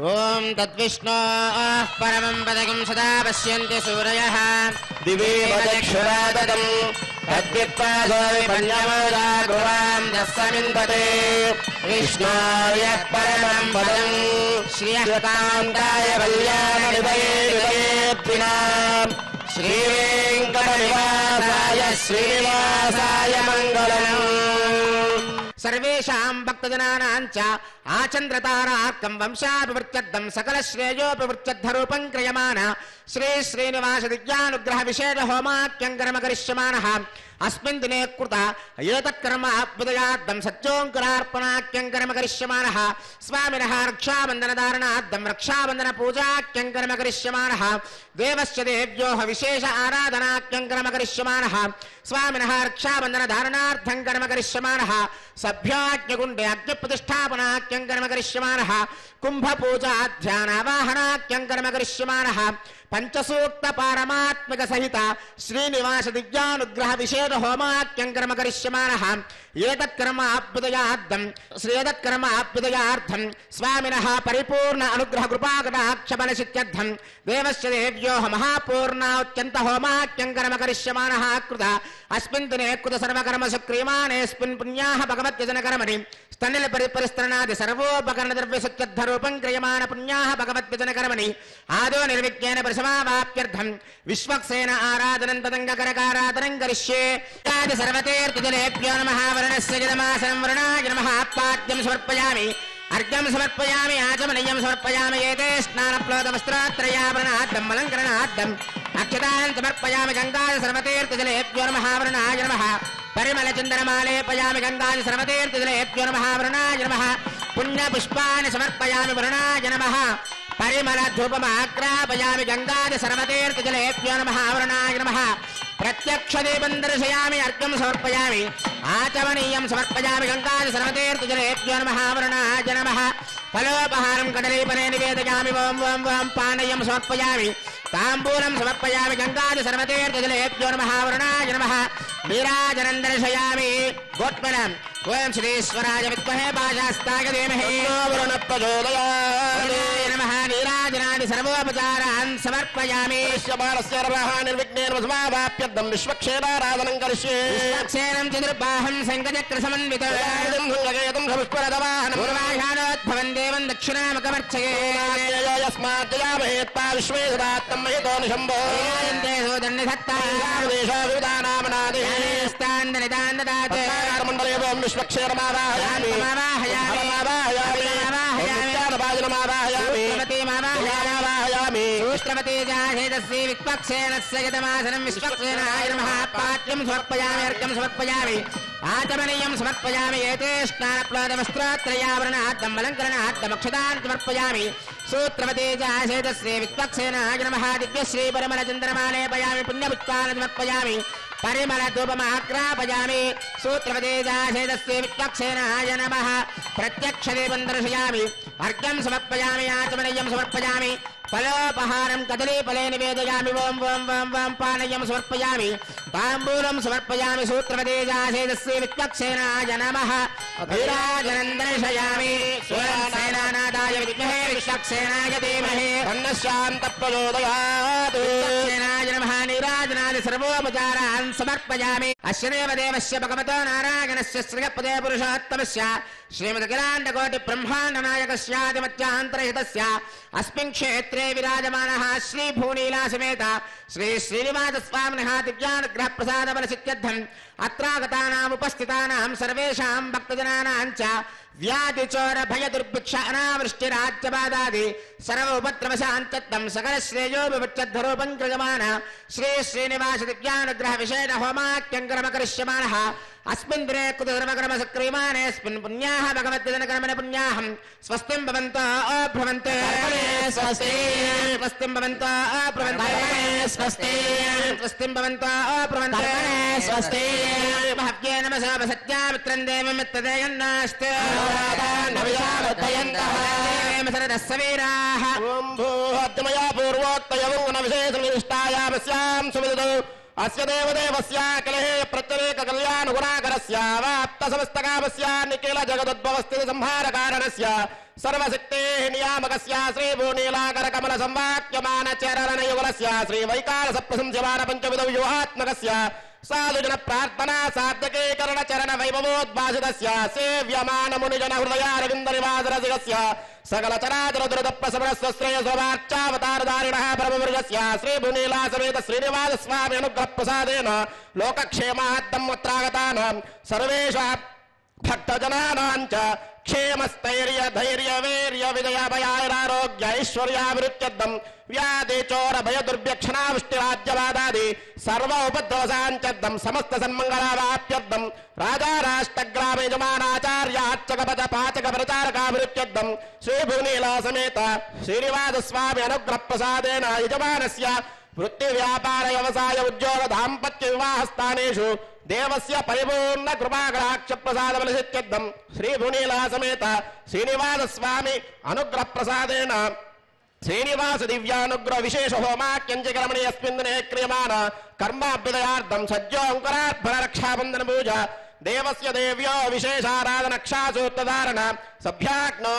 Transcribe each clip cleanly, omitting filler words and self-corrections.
ఓం తద్విష్ణోః పరమం పదకం సదా పశ్యంతి సూరయః దివేవ దక్షురాదం తద్విప్పాదో విపన్యమోదా గువాం దస్సమింపతే విష్ణోర్యః పరమం పదం శ్రీయకాంతాయ కళ్యాణనిధయే విదయేద్వినాం శ్రీవేంకటనివాసాయ శ్రీనివాసాయ మంగళం. సర్వేషాం భక్తజనానాం చ ఆచంద్రతారార్కం వంశాభివృత్యర్థం సకల శ్రేయోభివృత్యర్థరూపం క్రియమాణ శ్రీ శ్రీనివాస దివ్యానుగ్రహ విశేష హోమాఖ్యం కర్మ కరిష్యమానః అస్మిన్ దినే కృత ఏతత్కర్మ అభ్యుదయార్థం సత్యోంకురార్పణాఖ్యం కర్మ కరిష్యమానః స్వామినః రక్షాబంధనధారణార్థం రక్షాబంధన పూజాఖ్యం కర్మ కరిష్యమానః దేవస్య దేవ్యోః విశేష ఆరాధనాఖ్యం కర్మ కరిష్యమానః స్వామినః రక్షాబంధనధారణార్థం కర్మ కరిష్యమానః సభ్యాజ్ఞగుండే అగ్నిప్రతిష్టాపనాఖ్యం కర్మ కరిష్యమానః కుంభపూజాధ్యానావాహనాఖ్యం కర్మ కరిష్యమానః పంచసూక్త పారమాత్మిక సహిత శ్రీనివాస దివ్యానుగ్రహ విశేష హోమాఖ్యం కర్మ కరిష్యమానః ఏతత్కర్మ అభ్యుదయార్థం స్వామినః పరిపూర్ణ అనుగ్రహ కృపాకటాక్షబలసిత్యర్థం దేవస్య దేవ్యోః మహాపూర్ణాత్యంత హోమాఖ్యం కర్మ కరిష్యమానః కృత అస్మిన్ దినే కృత సర్వకర్మ సుక్రియమానేస్మిన్ పుణ్యాః భగవద్యజన కర్మణి స్తనిల పరిపరిస్త్రణాది సర్వోపకరణ ద్రవ్య సత్యర్థరూపం క్రియమాణ పుణ్యాః భగవద్యజన కర్మణి ఆదో నిర్విజ్ఞేన పరిసమావాప్యర్థం విశ్వక్సేన ఆరాధనం తదంగకరకారాధనం కరిష్యే ఆది సర్వతీర్థజలేభ్యో నమః వరుణస్య జలమాసనం వరుణాయ నమః పాద్యం సమర్పయామి అర్ఘ్యం సమర్పయామి ఆచమనీయం సమర్పయామి ఏతే స్నానప్లోదవస్త్రాత్రయాభరణార్థం అలంకరణార్థం అక్షతాన్ సమర్పయామి గంగాది సర్వతీర్థజలేభ్యో నమః వరుణాయ నమః పరిమళ చందనమాలేపయామి గంగాది సర్వతీర్థజలేభ్యో నమః వరుణాయ నమః పుణ్యపుష్పాన్ని సమర్పయామి వరుణాయ నమః పరిమళ ధూపమాగ్రాపయామి గంగాది సర్వతీర్థజలేభ్యో నమః వరుణాయ నమః ప్రత్యక్ష దీపం దర్శయామి అర్ఘ్యం సమర్పయామి ఆచమనీయం సమర్పయామి గంగాది సర్వతీర్థజలేభ్యో నమః వరుణాయ నమః ఫలోపహారం కదలీపనే నివేదయామి ఓం ఓం ఓం పానయం సమర్పయామి తాంబూలం సమర్పయామి గంగాది సర్వతీర్థజలేభ్యో నమః వరుణాయ నమః నీరాజనం దర్శయామి గోత్మలం ఓం శ్రీశ్వరాయ విద్మహే పాశాస్తాయ ధీమహి వరుణ ప్రచోదయాత్ నమః నీరాజనాది సర్వోపచారాన్ సమర్పయామి నిర్విఘ్నేన సమావాప్యర్థం విశ్వక్షేరారాధనం కరిష్యే విశ్వక్సేనం చతుర్బాహం శంఖచక్ర సమన్వితం పుష్పరథవాహనం పూర్వాషాఢోద్భవం దేవం దక్షిణామకమర్చయే యస్మాజ్జయామహేత్తా విశ్వేశ్వరాత్తం మహితో నిశంభో విధానామనాది మండలే ఓం విశ్వక్షేరమావాహయామి పాఠ్యం సమర్పయామి అర్ఘ్యం సమర్పయామి ఆచమనీయం సమర్పయామి ఏతే స్నానప్లోదవస్త్రాత్రయావరణార్థం అలంకరణార్థం అక్షతాన్ సమర్పయామి సూత్రవతేజాశేతశ్రీ విశ్వక్సేనాయ నమః దివ్యశ్రీ పరిమళ చంద్రమాలేపయామి పుణ్యపుష్పాన్ని సమర్పయామి పరిమళ ధూపమాగ్రాపయామి సూత్రవతేజాశేతశ్రీ విశ్వక్సేనాయ నమః ప్రత్యక్ష దీపం దర్శయామి అర్ఘ్యం సమర్పయామి ఆచమనీయం సమర్పయామి ఫలోపహారం కదలీఫలే నివేదయామి ఓం ఓం ఓం ఓం పానయం సమర్పయామి తాంబూలం సమర్పయామి సూత్రవతేజాశేతశ్రీ విశ్వక్సేనాయ నమః నీరాజనం దర్శయామి సేనానాదాయ విద్మహే విశ్వక్సేనాయ ధీమహి శాంత ప్రచోదయాత్ విశ్వక్సేనాయ నమః నీరాజనాది సర్వోపచారాన్ సమర్పయామి అస్యదేవ దేవస్య భగవతో నారాయణస్య శ్రీయపదే పురుషోత్తమస్య శ్రీమదఖిలాండకోటి బ్రహ్మాండ నాయకస్యాదిమత్యాంతరహితస్య అస్మిన్ క్షేత్రే విరాజమానః శ్రీ భూనీలా సమేత శ్రీ శ్రీనివాస స్వామినః దివ్యానుగ్రహ ప్రసాద బలసిత్యర్థం అత్రాగతానాం ఉపస్థితానాం సర్వేషాం భక్తజనానాం చ వ్యాధి చోర భయ దుర్భిక్ష అనావృష్టి రాజ్యబాధాది సర్వ ఉపద్రవశాంతత్వం సకల శ్రేయోభివృత్యర్థరూపం క్రియమాణ శ్రీ శ్రీనివాస దివ్యానుగ్రహ విశేష హోమాఖ్యం కర్మ కరిష్యమానః అస్మిన్ దినే కృత సర్వకర్మ సక్రియమానేస్మిన్ పుణ్యాః భగవద్యజన కర్మణ పుణ్యాహం స్వస్తిం భవంతో భ్రవంతే స్వస్తి స్వస్తిం భవంతో భ్రవంతే స్వస్తి స్వస్తిం భవంతో భ్రవంతే స్వస్తి మహవ్యే నమసా సత్యామిత్రం దేవమిత్తదేయన్నాస్తే ఓం భూహద్మయా పూర్వోక్తయమున విశేష నిష్టాయామస్యాం సువిదౌ అస్య దేవదేవస్య కలహే ప్రత్యేక కళ్యాణ గుణాకరస్య వాప్త సమస్తకామస్య నిఖిల జగదుద్భవస్థితి సంహార కారణస్య సర్వశక్తే నియామకస్య శ్రీ భూనీలాకర కమల సంవాక్యమాన చరణ యుగలస్య శ్రీ వైకారస ప్రశంస్యమాన పంచవిధ వ్యూహాత్మకస్య సాధుజన ప్రార్థనా సార్థకీకరణ చరణ వైభవోద్భాసితస్య సేవ్యమాన మునిజన హృదయారవింద నివాసరసికస్య సకల చరాచర దురద ప్రసవనస్య శ్రేయసోవార్చావతారధారిణః పరమవర్గస్య శ్రీ భూనీలా సమేత శ్రీనివాస స్వామి అనుగ్రహ ప్రసాదేన లోకక్షేమార్థం అత్రాగతానాం సర్వేషాం భక్తజనానాంచ క్షేమస్థైర్య ధైర్య వీర్య విజయభయారోగ్య ఐశ్వర్యాభివృత్యర్థం వ్యాధి చోర భయ దుర్భ్యక్షణావృష్టిరాజ్యవాదాది సర్వ ఉపద్రవసాంచర్థం సమస్త సన్మంగళావాప్యర్థం రాజా రాష్ట్రగ్రామ యజమానాచార్య అర్చకపద పాచక ప్రచారకాభివృత్యర్థం శ్రీభువనీలా సమేత శ్రీనివాస స్వామి అనుగ్రహ ప్రసాదేన యజమానస్య వృత్తి వ్యాపార వ్యవసాయ ఉద్యోగ దాంపత్య వివాహ స్థానేషు దేవస్య పరిపూర్ణ కృపాకటాక్ష ప్రసాద ఫలసిత్యర్థం శ్రీ భువనీలా సమేత శ్రీనివాస స్వామి అనుగ్రహ ప్రసాదేన శ్రీనివాస దివ్యానుగ్రహ విశేష హోమాక్యంచకరమణి అస్మిన్ దినే క్రియమాణ కర్మాభ్యుదయార్థం సజ్జోంకరార్భణ రక్షాబంధన పూజ దేవస్య దేవ్యో విశేషారాధన క్షాసూత్రధారణ సభ్యాగ్నో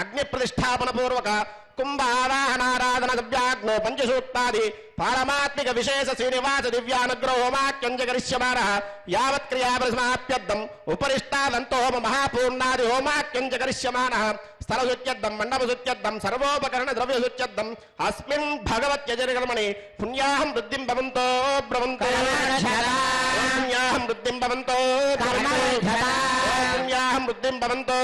అగ్ని ప్రతిష్టాపన పూర్వక కుంభావాహనారాధన సభ్యాగ్నో పంచసూక్తాది పారమాత్మిక విశేష శ్రీనివాస దివ్యానుగ్రహ హోమాక్యంచకరిష్యమాణ యావత్ క్రియాపరిసమాప్యర్థం ఉపరిష్టాదంతో హోమ మహాపూర్ణాది హోమాక్యంచకరిష్యమాణ స్థలశుత్యర్థం మండపశుత్యర్థం సర్వోపకరణ ద్రవ్యశుత్యర్థం అస్మిన్ భగవత్యజనకర్మణి పుణ్యాహం వృద్ధిం భవంతో బ్రవంతో పుణ్యాహం వృద్ధిం భవంతో పుణ్యాహం వృద్ధిం భవంతో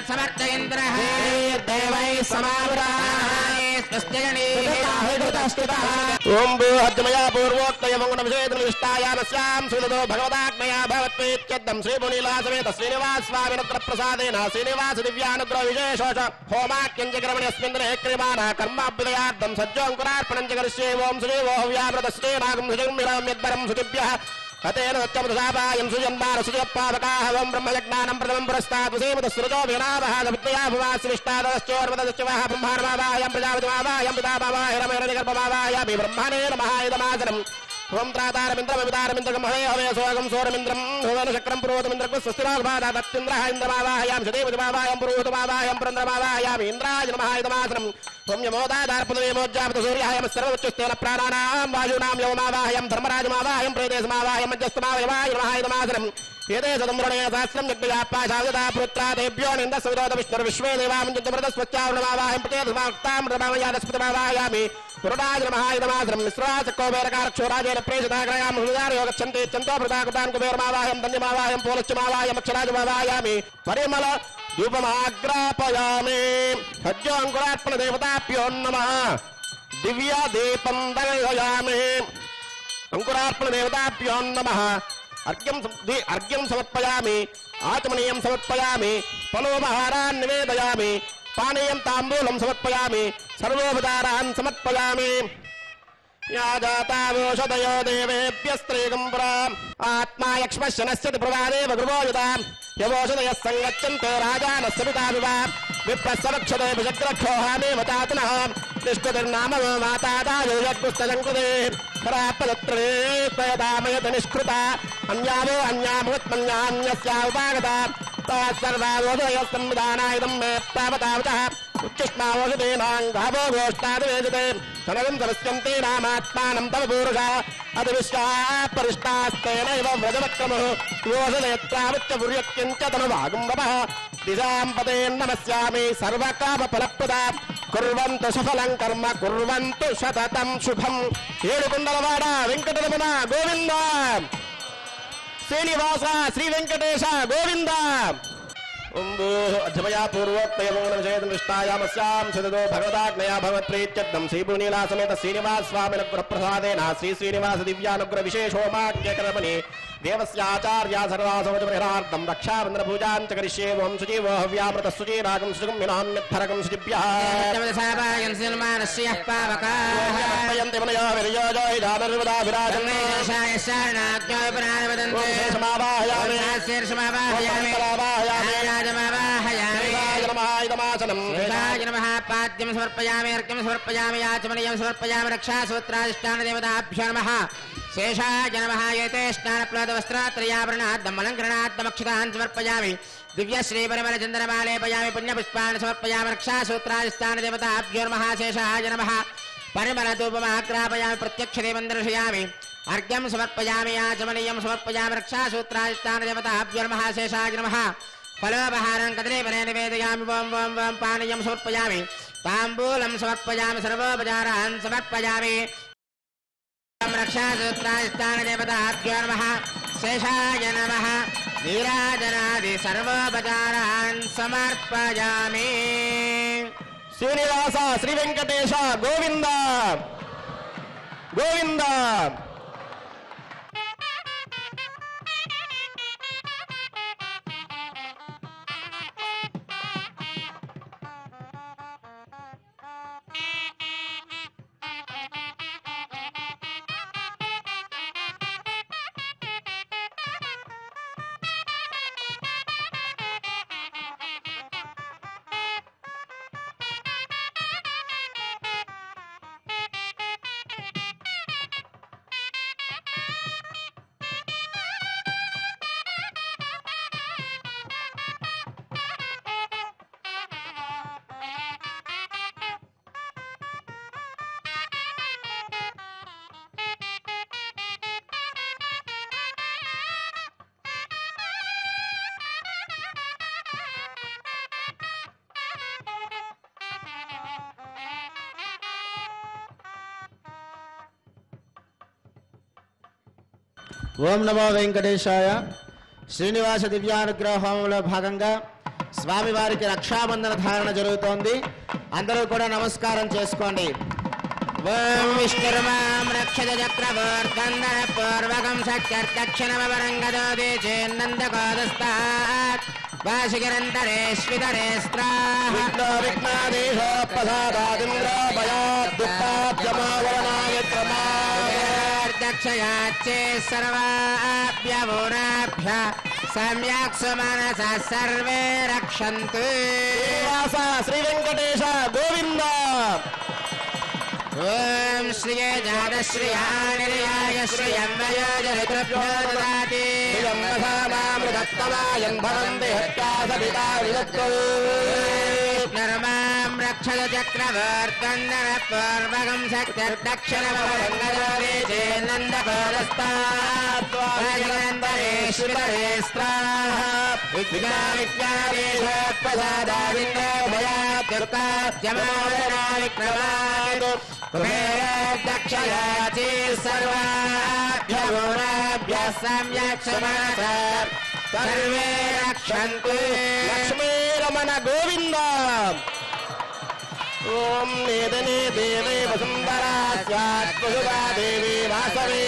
సమర్థయంత్రః ఓం భూహద్మయా పూర్వోక్తయ మంగుణ విషేదృష్టాయామస్యాం సులతో భగవదాగ్మయా భవత్వేత్యర్థం శ్రీ భువనీలా సమేత శ్రీనివాస స్వామినుగ్రహ ప్రసాదేన శ్రీనివాస దివ్యానుగ్రహ విశేషోష హోమాక్యంచకరమణి అస్మిన్ దినే క్రియమాణ కర్మాభ్యుదయార్థం సజ్జోంకురార్పణం చ కరిష్యే ఓం శ్రీ ఓహవ్యామృత శ్రీనాగం సుజన్మిరం యద్వరం సుజిభ్యః హతేన సత్యమృతాపాయం సుజన్మాన సుజపావకాహ ఓం బ్రహ్మయజ్ఞానం ప్రథమం పురస్తాత్ సేమత సృజో వినావహ సవిత్రయాభువాసివిష్టాదశ్చోర్వదశ్చవః బ్రహ్మాణమావాయం ప్రజాపతిమావాయం పితామావాయ రమేణనిగర్భమావాయామి బ్రహ్మణే నమః ఓం త్రాతారమింద్రమితారమింద్రగం హవే హవే సోగం సోరమింద్రం భువన చక్రం పురోతమింద్రకు స్వస్తిరాగమాదాత్తింద్రః ఇంద్రమావాహయాం సదేవతిమావాయం పురోతమావాయం పురంద్రమావాయామి ఇంద్రాయ నమః ఇదమాసనం ఓం యమోదాదార్పదవేమోజ్జాపత సూర్యాయం సర్వోచ్చస్థేన ప్రాణానాం వాయూనాం యవమావాహయం ధర్మరాజమావాహయం ప్రేదేశమావాహయం మధ్యస్థమావయవాయ నమః ఇదమాసనం ఏదే సదమ్రణే సహస్రం యజ్ఞయాపాశావిదా పుత్రాదేభ్యో నింద సవిరోధ విష్ణుర్ విశ్వే దేవామంజమృతస్వచ్చావణమావాహయం ప్రతేధమాక్తాం మృతమామయాదస్పృతమావాయామి పురుడాయ నమః ఇదమాసనం మిశ్రాచకోవేరకారక్షోరాజేన ప్రేషితాగ్రయాం హృదారయోగచ్చంతే చంతోభృతాకృతాన్ కుబేరమావాహయం ధన్యమావాహయం పోలశ్చమావాయం అక్షరాజమావాయామి పరిమళ ధూపమాగ్రాపయామి సజ్జోంకురార్పణ దేవతాభ్యో నమః దివ్య దీపం దర్శయామి అంకురార్పణ దేవతాభ్యో నమః అర్ఘ్యం సమర్పయామి ఆచమనీయం సమర్పయామి ఫలోపహారాన్ నివేదయామి పానీయం తాంబూలం సమర్పయామి సర్వోపచారాన్ సమర్పయామి या जातावोषधयो देवेभ्यस्त्रीगं पुरा आत्मा यक्ष्मश्चनश्चति प्रवादेव गृहो यदा यवोषधयः सङ्गच्छन्ते राजानस्य पिताभिव विप्रस्सवक्षते विजग्रक्षोहामेव तातनः निष्कृतिर्नाम मातादायो यज्ञस्तजङ्कृते परापदत्रे त्वयदामयत निष्कृता अन्यावो अन्याभवत्मन्यान्यस्या उपागता सर्वावोषधयः संविधानायुधं मे तावतावतः उच्चिष्मावोषधीनाङ्गावो गोष्ठादिवेजते तनगं समस्यन्ते नामात्मानं तव पूरुषा अतिविश्वापरिष्टास्तेनैव व्रजवक्रमः योषधयत्रावच्च पुर्यक्यञ्च तनुवागुम्बवः दिशां पदेन् नमस्यामि सर्वकामफलप्रदा कुर्वन्तु सफलं कर्म कुर्वन्तु सततं शुभम् ఏడుకొండలవాడ వెంకటరమణ గోవింద శ్రీనివాస శ్రీ వెంకటేశ గోవింద अध्यमया पूर्वोक्तयमोक्षेदृष्टायामस्यां सुदतो भगवदाग्नया भगवत्प्रीत्यर्थं श्रीपुनीलासमेत श्रीनिवास स्वामिनुग्रहप्रसादेन श्री श्रीनिवास दिव्यानुग्रहविशेषोमाख्यकर्मणि देवस्याचार्या सर्वासवचपरिहार्थं रक्षाबन्धनपूजां च करिष्ये ओं शुचिवो हव्यामृतः शुचिरागं शुचिं विनाम्यद्धरकं शुचिभ्यः यन्ति मनयो विरयोजो हिदानर्वदा विराजन् पाद्यं समर्पयामि अर्घ्यं समर्पयामि याचमनीयं समर्पयामि रक्षासूत्राधिष्ठानदेवताभ्यो नमः शेषाय नमः एते स्नानप्लवस्त्रात्रयाभरणाद्दमलङ्करणाद्दमक्षतान् समर्पयामि दिव्यश्रीपरिमलचन्दनमालेपयामि पुण्यपुष्पान् समर्पयामि रक्षासूत्राधिष्ठानदेवताभ्यो नमः शेषाय नमः परिमलधूपमाग्रापयामि प्रत्यक्षदेवं दर्शयामि अर्घ्यं समर्पयामि याचमनीयं समर्पयामि रक्षासूत्राधिष्ठानदेवताभ्यो नमः शेषाय नमः फलोपहारं कदलीफले निवेदयामि वं वं वं पानीयं समर्पयामि ताम्बूलं समर्पयामि सर्वोपचारान् समर्पयामि रक्षासूत्राधिष्ठानदेवताभ्यो नमः शेषाय नमः नीराजनादि सर्वोपचारान् समर्पयामि श्रीनिवास श्री वेंकटेश गोविंद गोविंद ఓం నమో వెంకటేశాయ. శ్రీనివాస దివ్యానుగ్రహ హోమంలో భాగంగా స్వామివారికి రక్షాబంధన ధారణ జరుగుతోంది. అందరూ కూడా నమస్కారం చేసుకోండి. ఓం విష్ణుర్మాం రక్షత చక్రవర్తందన పూర్వకం శక్త్యర్దక్షిణమవరంగదోదే చేన్నందకోదస్తాత్ వాసిగిరంతరే స్వితరే స్త్రాః విఘ్నాదేశో ప్రసాదాదింద్రో భయాద్ దుఃఖాద్యమావరణాయ దక్షయాచ్చే సర్వాభ్యవోరాభ్య సమ్యక్ సుమనస సర్వే రక్షन्तు. శ్రీనివాస శ్రీ వెంకటేశ గోవింద. ఓం శ్రీయే జాతశ్రియాయ శ్రియం వయోజరుభ్యో దదాతి నర్మాం రక్షత చక్రవర్తందన పూర్వకం శక్తిర్దక్షిణమవరంగదోదే చేన్నందకోదస్తాత్వాజగంతరేశ్వరే స్త్రాః విఘ్నాదేశోత్ప్రసాదాదింద్రో భయాద్దుఃఖాద్యమావరణా విక్రమాత్ కుబేరదక్షయాచి సర్వాభ్యవోరాభ్యः సమ్యక్ సుమనస సర్వే రక్షन्तు. లక్ష్మీరమణ గోవింద. ఓం నేదనే దేవే వసుంధరాస్యాత్మసుగా దేవి వాసవే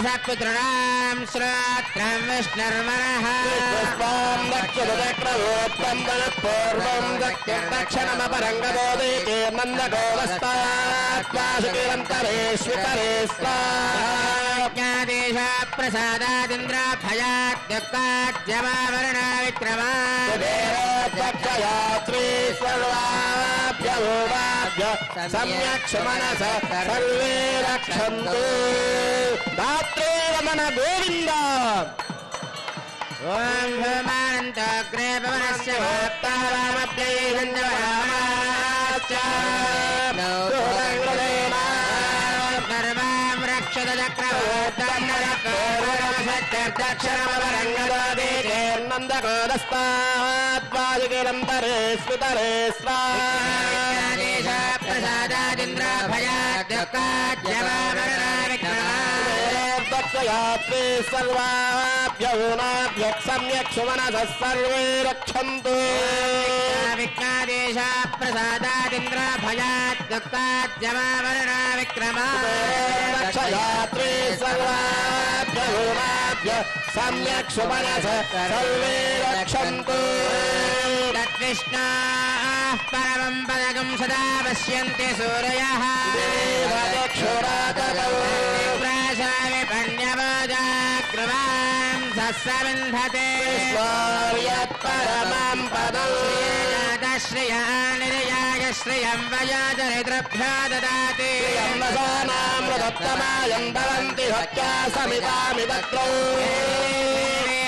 సత్పుత్రుణాం శ్రోత్రం విష్ణుర్మనః పుష్పాం దక్షిణచక్రవోత్తం పూర్వం దక్షిణమపరంగదోదే నందగోవస్తాత్వాసుకిరంతరేశ్వితరే జ్ఞాదేశ ప్రసాదాదింద్రాభయాద్యుక్తాద్యమావరణా విక్రమాత్క్షయాత్రీ సర్వాభ్యవోరాభ్య సమ్యక్ సుమనస సర్వే రక్షन्तు. దాత్రే రమణ గోవింద. ఓం భూమానంతోగ్రే భవనస్య సర్వాం రక్షత చక్రవర్తన్నరక్షణమవరంగదోదే నందకోదస్తాత్వాదికిరంతరే స్మితరే స్వాదేశ ప్రసాదాదింద్రాభయాద్యుక్తాద్యమావరణా విక్రమా दक्षयात्रे सर्वाभ्यः सम्यक् सुमनसः सर्वे रक्षन्तु विघ्नादेश प्रसादादिन्द्र भयात् दुःखाद्यमावरणा विक्रमा दक्षयात्रे सर्वाभ्यः सम्यक् सुमनसः सर्वे रक्षन्तु तद्विष्णाः परमं पदकं सदा पश्यन्ति सूरयः प्राशामि पण्यवोजाग्रवां सस्सविन्धते परमं पदं श्रिया निरयाय श्रियं वयोजरितृभ्यो ददाति यन्नसानामृतोत्तमायं भवन्ति हत्या समितामि तत्रौ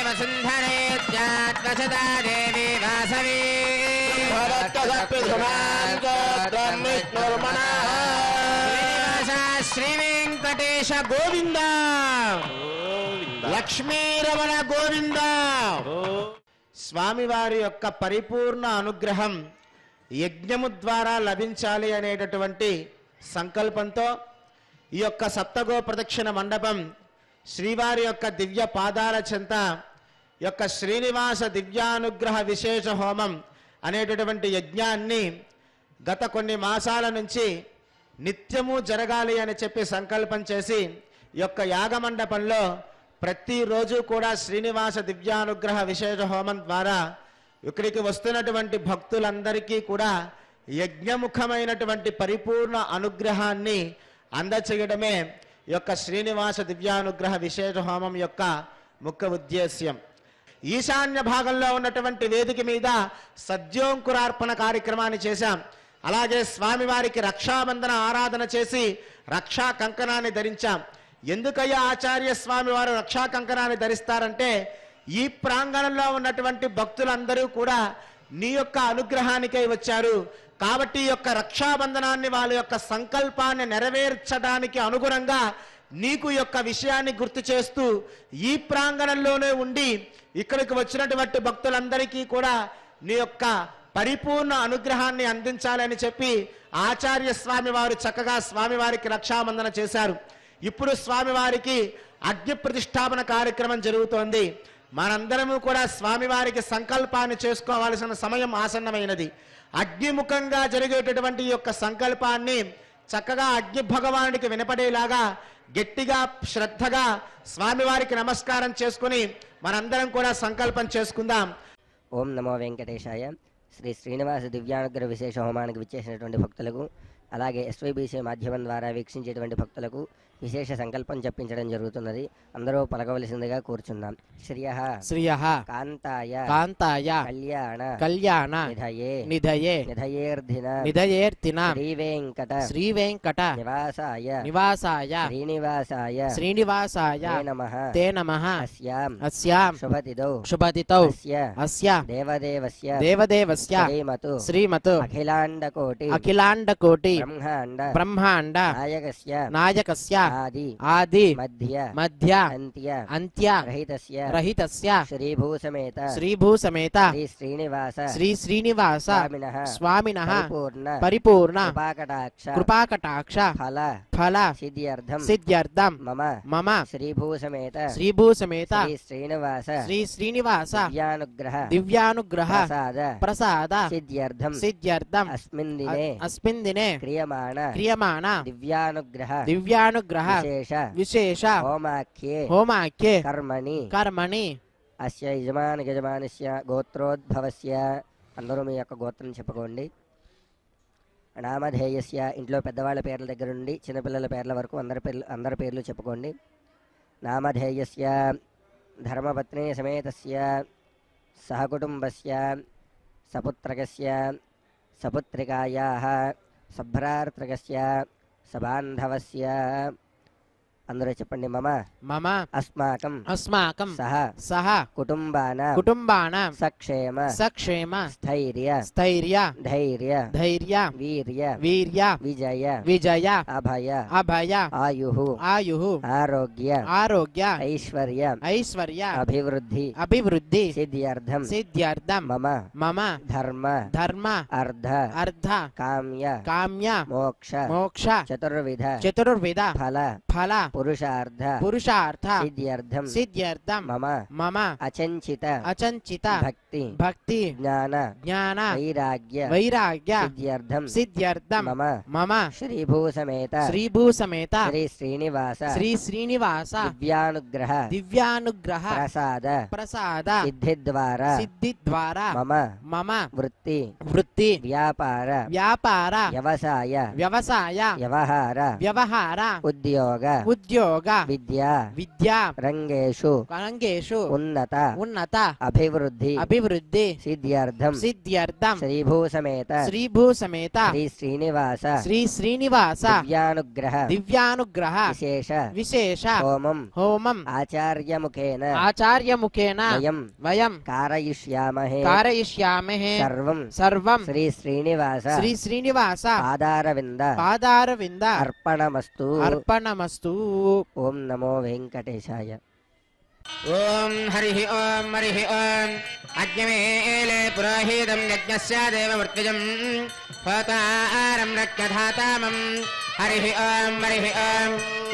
वसुन्धरे जात्वसदा देवी वासवी శ్రీ వెంకటేశ గోవింద లక్ష్మీరమణ గోవింద. స్వామివారి యొక్క పరిపూర్ణ అనుగ్రహం యజ్ఞము ద్వారా లభించాలి అనేటటువంటి సంకల్పంతో ఈ యొక్క సప్తగో ప్రదక్షిణ మండపం శ్రీవారి యొక్క దివ్య పాదాల చెంత యొక్క శ్రీనివాస దివ్యానుగ్రహ విశేష హోమం అనేటటువంటి యజ్ఞాన్ని గత కొన్ని మాసాల నుంచి నిత్యము జరగాలి అని చెప్పి సంకల్పం చేసి ఈ యొక్క యాగమండపంలో ప్రతిరోజు కూడా శ్రీనివాస దివ్యానుగ్రహ విశేష హోమం ద్వారా ఇక్కడికి వస్తున్నటువంటి భక్తులందరికీ కూడా యజ్ఞముఖమైనటువంటి పరిపూర్ణ అనుగ్రహాన్ని అందచేయడమే ఈ యొక్క శ్రీనివాస దివ్యానుగ్రహ విశేష హోమం యొక్క ముఖ్య ఉద్దేశ్యం. ఈశాన్య భాగంలో ఉన్నటువంటి వేదిక మీద సద్యోంకురార్పణ కార్యక్రమాన్ని చేశాం. అలాగే స్వామివారికి రక్షాబంధన ఆరాధన చేసి రక్షా కంకణాన్ని ధరించాం. ఎందుకయ్యా ఆచార్య స్వామి వారు రక్షా కంకణాన్ని ధరిస్తారంటే ఈ ప్రాంగణంలో ఉన్నటువంటి భక్తులందరూ కూడా నీ యొక్క అనుగ్రహానికై వచ్చారు కాబట్టి ఈ యొక్క రక్షాబంధనాన్ని వాళ్ళ యొక్క సంకల్పాన్ని నెరవేర్చడానికి అనుగుణంగా నీకు యొక్క విషయాన్ని గుర్తు చేస్తూ ఈ ప్రాంగణంలోనే ఉండి ఇక్కడికి వచ్చినటువంటి భక్తులందరికీ కూడా నీ యొక్క పరిపూర్ణ అనుగ్రహాన్ని అందించాలని చెప్పి ఆచార్య స్వామి వారు చక్కగా స్వామివారికి రక్షాబంధన చేశారు. ఇప్పుడు స్వామివారికి అగ్ని ప్రతిష్టాపన కార్యక్రమం జరుగుతోంది. మనందరము కూడా స్వామివారికి సంకల్పాన్ని చేసుకోవాల్సిన సమయం ఆసన్నమైనది. అగ్నిముఖంగా జరిగేటటువంటి ఈ యొక్క సంకల్పాన్ని చక్కగా అగ్ని భగవానుడికి వినపడేలాగా గట్టిగా శ్రద్ధగా స్వామివారికి నమస్కారం చేసుకుని మనందరం కూడా సంకల్పం చేసుకుందాం. ఓం నమో వెంకటేశాయ. శ్రీ శ్రీనివాస దివ్యానుగ్రహ విశేష హోమానికి విచ్చేసినటువంటి భక్తులకు అలాగే ఎస్వైబీసీ మాధ్యమం ద్వారా వీక్షించేటువంటి భక్తులకు విశేష సంకల్పం చెప్పించడం జరుగుతున్నది. అందరూ పలకవలసిందిగా కూర్చున్నాం. శ్రియః కాంతాయ కళ్యాణ నిధయే నిధయేర్ధిన శ్రీవేంకట నివాసాయ శ్రీనివాసాయ తే నమః అస్యాం శుభతిథౌ అస్య దేవదేవస్య శ్రీమతు అఖిలాండకోటి బ్రహ్మాండ నాయకస్య ఆది మధ్య అంత్య రహితస్య శ్రీభూసమేత శ్రీ శ్రీనివాస స్వామినః పరిపూర్ణ కృపాకటాక్ష ఫల సిద్ధ్యర్థం మమ శ్రీభూసమేత శ్రీ శ్రీనివాస దివ్యానుగ్రహ ప్రసాద సిద్ధ్యర్థం అస్మిన్ దినే క్రియమాణ దివ్యానుగ్రహ విశేష హోమాఖ్యే కర్మణి అస్య యజమానస్య గోత్రోద్భవస్య అందరూ మీ యొక్క గోత్రం చెప్పుకోండి. నామధేయస్య ఇంట్లో పెద్దవాళ్ళ పేర్ల దగ్గర నుండి చిన్నపిల్లల పేర్ల వరకు అందరి పేర్లు చెప్పుకోండి. నామధేయస్య ధర్మపత్ని సమేతస్య సహకుటుంబస్య సపుత్రకస్య సపుత్రికాయాః సభ్రార్తృకస్య సబాంధవస్య అందరూ చెప్పండి. మమ అస్మాకం సహ కుటుంబానాం సక్షేమ స్థైర్య ధైర్య వీర్య విజయ అభయ ఆయు ఆరోగ్య ఐశ్వర్య అభివృద్ధి సిద్ధ్యర్థం మమ ధర్మ అర్థ కామ్య మోక్ష చతుర్విధ ఫల పురుషార్థ సిద్ధ్యర్థం మమ అచంచిత భక్తి జ్ఞాన వైరాగ్య సిద్ధ్యర్థం మమ శ్రీభూసమేత శ్రీ శ్రీనివాస దివ్యానుగ్రహ ప్రసాద సిద్ధి ద్వారా మమ వృత్తి వ్యాపార వ్యవసాయ వ్యవహార ఉద్యోగ విద్యా రంగేషు ఉన్నత అభివృద్ధి సిద్ధ్యర్థం శ్రీభూసమేత శ్రీ శ్రీనివాస దివ్యానుగ్రహ విశేష హోమం ఆచార్యముఖేన వయం కారయిష్యామహే సర్వం శ్రీ శ్రీనివాస పాదారవింద అర్పణమస్తు ఓం నమో వెంకటేశాయ. ఓం హరి ఓం అజ్ఞమేలే పురోహితం యజ్ఞస్య దేవమృత్యుజం హోతారం రక్తధాతామం హరి ఓం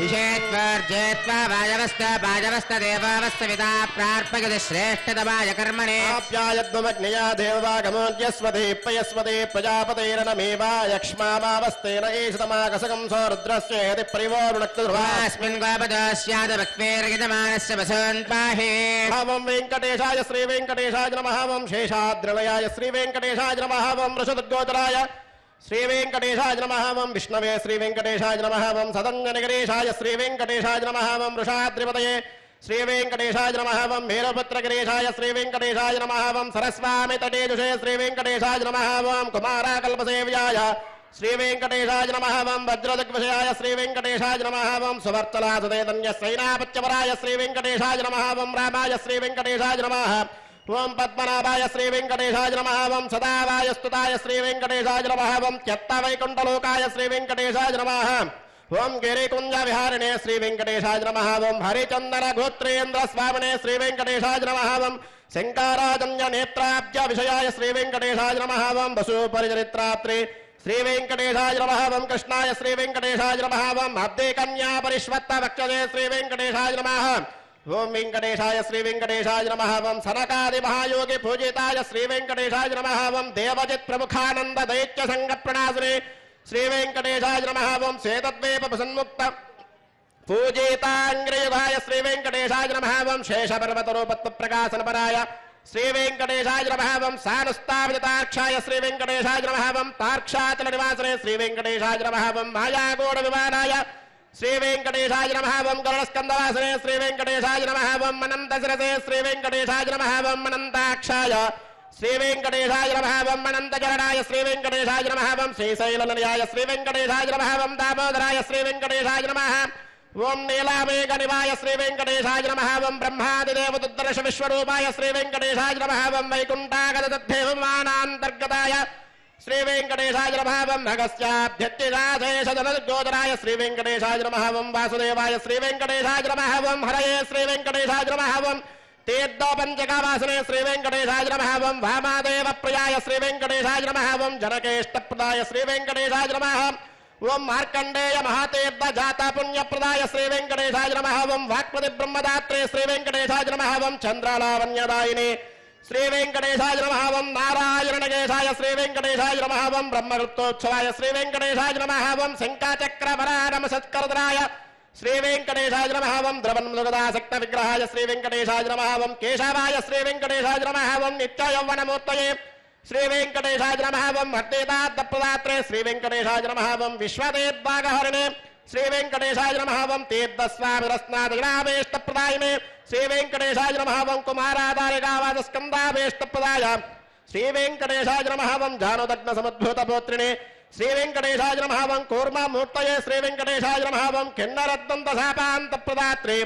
విషేత్వర్జేత్వా వాజవస్త దేవావస్త విదా ప్రార్పగతి శ్రేష్ఠతమాయ కర్మణే ఆప్యాయద్వమగ్నయా దేవాగమోద్యస్వతే పయస్వతే ప్రజాపతైరనమేవాయక్ష్మామావస్తేన ఏషతమాకసకం సోరుద్రస్యేతి పరివోరుణక్తుర్వాస్మిన్ గోపదాస్యాదభక్తేర్గితమానస్య వసోన్ పాహే. ఓం వెంకటేశాయ శ్రీ వెంకటేశాయ నమః. ఓం శేషాద్రిలయాయ శ్రీ వెంకటేశాయ నమః. ఓం వృషదుర్గోచరాయ శ్రీ వెంకటేశాయ నమః. ఓం విష్ణవే శ్రీ వెంకటేశాయ నమః. ఓం సదంజనగిరీశాయ శ్రీ వెంకటేశాయ నమః. ఓం వృషాద్రిపతయే శ్రీ వెంకటేశాయ నమః. ఓం మేరుపుత్రగిరీశాయ శ్రీ వెంకటేశాయ నమః. ఓం సరస్వామి తటేజుషే శ్రీ వెంకటేశాయ నమః. ఓం కుమారాకల్పసేవ్యాయ శ్రీ వెంకటేశాయ నమః. ఓం వజ్రదిగ్విషయాయ శ్రీ వెంకటేశాయ నమః. ఓం సువర్తలాసుదేతన్య సైనాపత్యవరాయ శ్రీ వెంకటేశాయ నమః. ఓం రామాయ శ్రీ వెంకటేశాయ నమః. ఓం పద్మనాభాయ శ్రీ వెంకటేశాయ నమః. ఓం సదావాయ స్తుతాయ శ్రీ వెంకటేశాయ నమః. ఓం త్యక్తవైకుంఠలోకాయ శ్రీ వెంకటేశాయ నమః. ఓం గిరికుంజ విహారిణే శ్రీ వెంకటేశాయ నమః. ఓం హరిచందన గోత్రేంద్ర స్వామినే శ్రీ వెంకటేశాయ నమః. ఓం శంకరాజన్య నేత్రాబ్జ విషయాయ శ్రీ వెంకటేశాయ నమః. ఓం వసూపరిచరిత్రాత్రి శ్రీ వెంకటేశాయ నమః. ఓం కృష్ణాయ శ్రీ వెంకటేశాయ నమః. ఓం అబ్దే కన్యా పరిష్వత్త వక్షదే శ్రీ వెంకటేశాయ నమః. ఓం వెంకటేశాయ శ్రీ వెంకటేశాయ నమః. ఓం సనకాది మహాయోగి పూజితాయ శ్రీ వెంకటేశాయ నమః. ఓం దేవజిత్ ప్రముఖానంద దైత్య సంగ ప్రణాశినే శ్రీ వెంకటేశాయ నమః. ఓం శ్వేతద్వీప సన్ముక్త పూజితాంగ్రయుగాయ శ్రీ వెంకటేశాయ నమః. ఓం శేషపర్వతరూపత్వ ప్రకాశనపరాయ శ్రీ వెంకటేశాయ నమః. ఓం సానుస్తావితాక్షాయ శ్రీ వెంకటేశాయ నమః. ఓం తార్క్షాచల నివాసనే శ్రీ వెంకటేశాయ నమః. ఓం మాయాగోడ విమానాయ శ్రీ వెంకటేశాయ నమః. ఓం గరుడస్కందవాసనే శ్రీ వెంకటేశాయ నమః. ఓం అనంతశిరసే శ్రీ వెంకటేశాయ నమః. ఓం అనంతాక్షాయ శ్రీ వెంకటేశాయ నమః. ఓం అనంతచరణాయ శ్రీ వెంకటేశాయ నమః. ఓం శ్రీశైలనిలయాయ శ్రీ వెంకటేశాయ నమః. ఓం దామోదరాయ శ్రీ వెంకటేశాయ నమః. ఓం నీలామేఘ నివాయ శ్రీ వెంకటేశాయ నమః. ఓం బ్రహ్మాదిదేవతుద్దర్శ విశ్వరూపాయ శ్రీ వెంకటేశాయ నమః. ఓం వైకుంఠాగత తద్ధేవానాంతర్గతాయ శ్రీ వెంకటేశాయ నమః. ఓం భగస్యాభ్యత్తిరాశేషజనగోదరాయ శ్రీ వెంకటేశాయ నమః. ఓం వాసుదేవాయ శ్రీ వెంకటేశాయ నమః. ఓం హరయే శ్రీ వెంకటేశాయ నమః. ఓం తీర్థోపంచకావాసనే శ్రీ వెంకటేశాయ నమః. ఓం వామాదేవ ప్రియాయ శ్రీ వెంకటేశాయ నమః. ఓం జనకేష్టప్రదాయ శ్రీ వెంకటేశాయ నమః. ఓం మార్కండేయ మహాతీర్థ జాత పుణ్యప్రదాయ శ్రీ వెంకటేశాయ నమః. ఓం వాక్పతి బ్రహ్మదాత్రే శ్రీ వెంకటేశాయ నమః. ఓం చంద్రాలావణ్యదాయిని శ్రీ వెంకటేశాయ నమః. ఓం నారాయణగేశాయ శ్రీ వెంకటేశాయ నమః. ఓం బ్రహ్మవృత్తోత్సవాయ శ్రీ వెంకటేశాయ నమః. ఓం శంఖాచక్రవరానమ సత్కరదరాయ శ్రీ వెంకటేశాయ నమః. ఓం ద్రవన్మృగదాసక్త విగ్రహాయ శ్రీ వెంకటేశాయ నమః. ఓం కేశవాయ శ్రీ వెంకటేశాయ నమః. ఓం నిత్యయౌవనమూర్తయే శ్రీ వెంకటేశాయ నమః. ఓం భక్తిదాత్తప్రదాత్రే శ్రీ వెంకటేశాయ నమః. ఓం విశ్వదేద్వాగహరిణే శ్రీ వెంకటేశాయ నమః. ఓం తీర్థస్వామిరస్నాదిగ్రావేష్టప్రదాయినే శ్రీ వెంకటేశాయ నమః. ఓం కుమారాధారికావాదస్కందావేష్టప్రదాయ శ్రీ వెంకటేశాయ నమః. ఓం జానుదగ్న సముద్భూతపోత్రిణే శ్రీ వెంకటేశాయ నమః. ఓం కూర్మమూర్తయే శ్రీ వెంకటేశాయ నమః. ఓం కిన్నరద్దంతశాపాంతప్రదాత్రే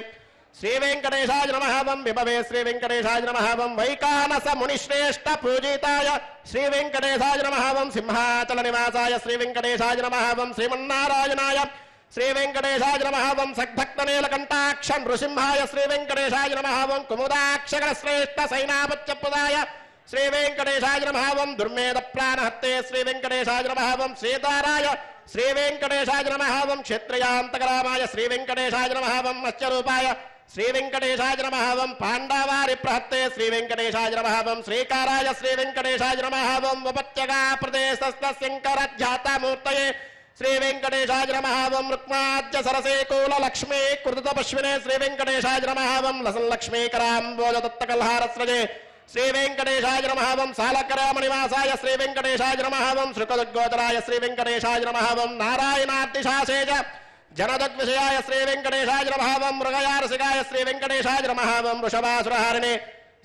శ్రీ వెంకటేశాయ నమః. ఓం విభవే శ్రీ వెంకటేశాయ నమః. ఓం వైకానస మునిశ్రేష్ఠ పూజితాయ శ్రీ వెంకటేశాయ నమః. ఓం సింహాచల నివాసాయ శ్రీ వెంకటేశాయ నమః. ఓం శ్రీమన్నారాయణాయ శ్రీ వెంకటేశాయ నమః. ఓం సద్భక్త నీలకంఠాక్ష నృసింహాయ శ్రీ వెంకటేశాయ నమః. ఓం కుముదాక్షర శ్రేష్ఠ సైనాపత్యప్రదాయ శ్రీ వెంకటేశాయ నమః. ఓం దుర్మేధ ప్రాణహత్తే శ్రీ వెంకటేశాయ నమః. ఓం సీతారాయ శ్రీ వెంకటేశాయ నమః. ఓం క్షత్రియాంతకరామాయ శ్రీ వెంకటేశాయ నమః. ఓం మత్స్యరూపాయ శ్రీ వెంకటేశాయ నమః. ఓం పాండవారి ప్రహత్తే శ్రీ వెంకటేశాయ నమః. ఓం శ్రీకారాయ శ్రీ వెంకటేశాయ నమః. ఓం ఉపత్యగా ప్రదేశస్థ శంకరధ్యాతమూర్తయే శ్రీ వెంకటేశాయ నమః. ఓం రుక్మాద్య సరసే కూల లక్ష్మీ కృత పశ్వినే శ్రీ వెంకటేశాయ నమః. ఓం లసల్లక్ష్మీకరాంబోజదత్తకల్హారస్రజే శ్రీ వెంకటేశాయ నమః. ఓం సాలకరామణివాసాయ శ్రీ వెంకటేశాయ నమః. ఓం శృకదుర్గోచరాయ శ్రీ వెంకటేశాయ నమః. ఓం నారాయణార్తిశాసేజ జనదగ్విషయాయ శ్రీ వెంకటేశాయ నమః. ఓం మృగయారసికాయ శ్రీ వెంకటేశాయ నమః. ఓం వృషభాసురహారిణే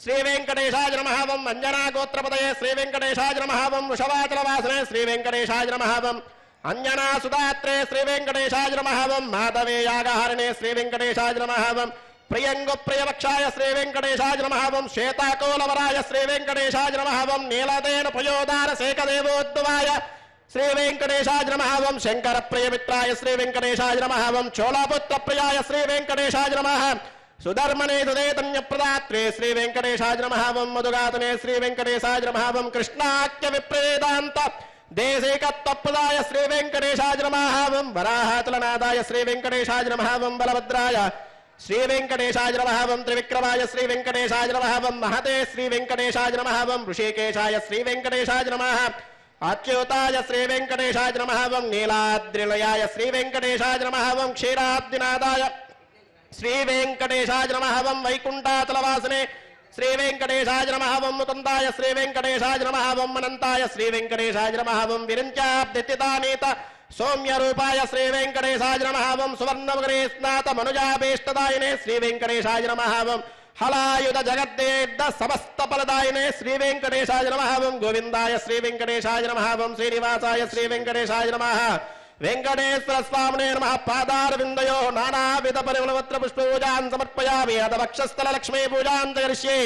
శ్రీ వెంకటేశాయ నమః. ఓం అంజనాగోత్రపదయే శ్రీ వెంకటేశాయ నమః. ఓం వృషభాచలవాసనే శ్రీ వెంకటేశాయ నమః. ఓం అంజనాసుదాత్రే శ్రీ వెంకటేశాయ నమః. ఓం మాధవేయాగహారిణే శ్రీ వెంకటేశాయ నమః. ఓం ప్రియంగుప్రియవక్షాయ శ్రీ వెంకటేశాయ నమః. ఓం శ్వేతాకోలవరాయ శ్రీ వెంకటేశాయ నమః. ఓం నీలదేన పయోదార శేఖదేవోద్భవాయ శ్రీ వెంకటేశాయ నమః. ఓం శంకర ప్రియమిత్రాయ శ్రీ వెంకటేశాయ నమః. ఓం చోళపుత్ర ప్రియాయ శ్రీ వెంకటేశాయ నమః. సుధర్మనే సుదేతన్య ప్రదాత్రే శ్రీ వెంకటేశాయ నమః. ఓం మధుగాతనే శ్రీ వెంకటేశాయ నమః. ఓం కృష్ణాఖ్య విప్రేదాంత దేశికత్వప్రదాయ శ్రీ వెంకటేశాయ నమః. ఓం వరాహాతులనాదాయ శ్రీ వెంకటేశాయ నమః. ఓం బలభద్రాయ శ్రీ వెంకటేశాయ నమః. ఓం త్రివిక్రమాయ శ్రీ వెంకటేశాయ నమః. ఓం మహతే శ్రీ వెంకటేశాయ నమః. ఓం ఋషికేశాయ శ్రీ వెంకటేశాయ నమః. అచ్యుతాయ శ్రీ వెంకటేశాయ నమః. ఓం నీలాద్రిలయాయ శ్రీ వెంకటేశాయ నమః. ఓం క్షీరాబ్దినాదాయ శ్రీ వెంకటేశాయ నమః. ఓం వైకుంఠాచలవాసనే శ్రీ వెంకటేశాయ నమః. ఓం ముకుందాయ శ్రీ వెంకటేశాయ నమః. ఓం అనంతాయ శ్రీ వెంకటేశాయ నమః. ఓం విరించాబ్దితితానీత సౌమ్య రూపాయ శ్రీ వెంకటేశాయ నమః. ఓం సువర్ణముఖే స్నాత మనుజాభీష్టదాయినే శ్రీ వెంకటేశాయ నమః. ఓం హలాయుధ జగద్దేద్ద సమస్త ఫలదాయినే శ్రీ వెంకటేశాయ నమః. ఓం గోవిందాయ శ్రీ వెంకటేశాయ నమః. ఓం శ్రీనివాసాయ శ్రీ వెంకటేశాయ నమః. వెంకటేశ్వర స్వామినే నమః. పాదారవిందయో నానావిధ పరిమళవత్ర పుష్పూజాన్ సమర్పయామి. అత వక్షస్థల లక్ష్మీ పూజాన్ కరిష్యే.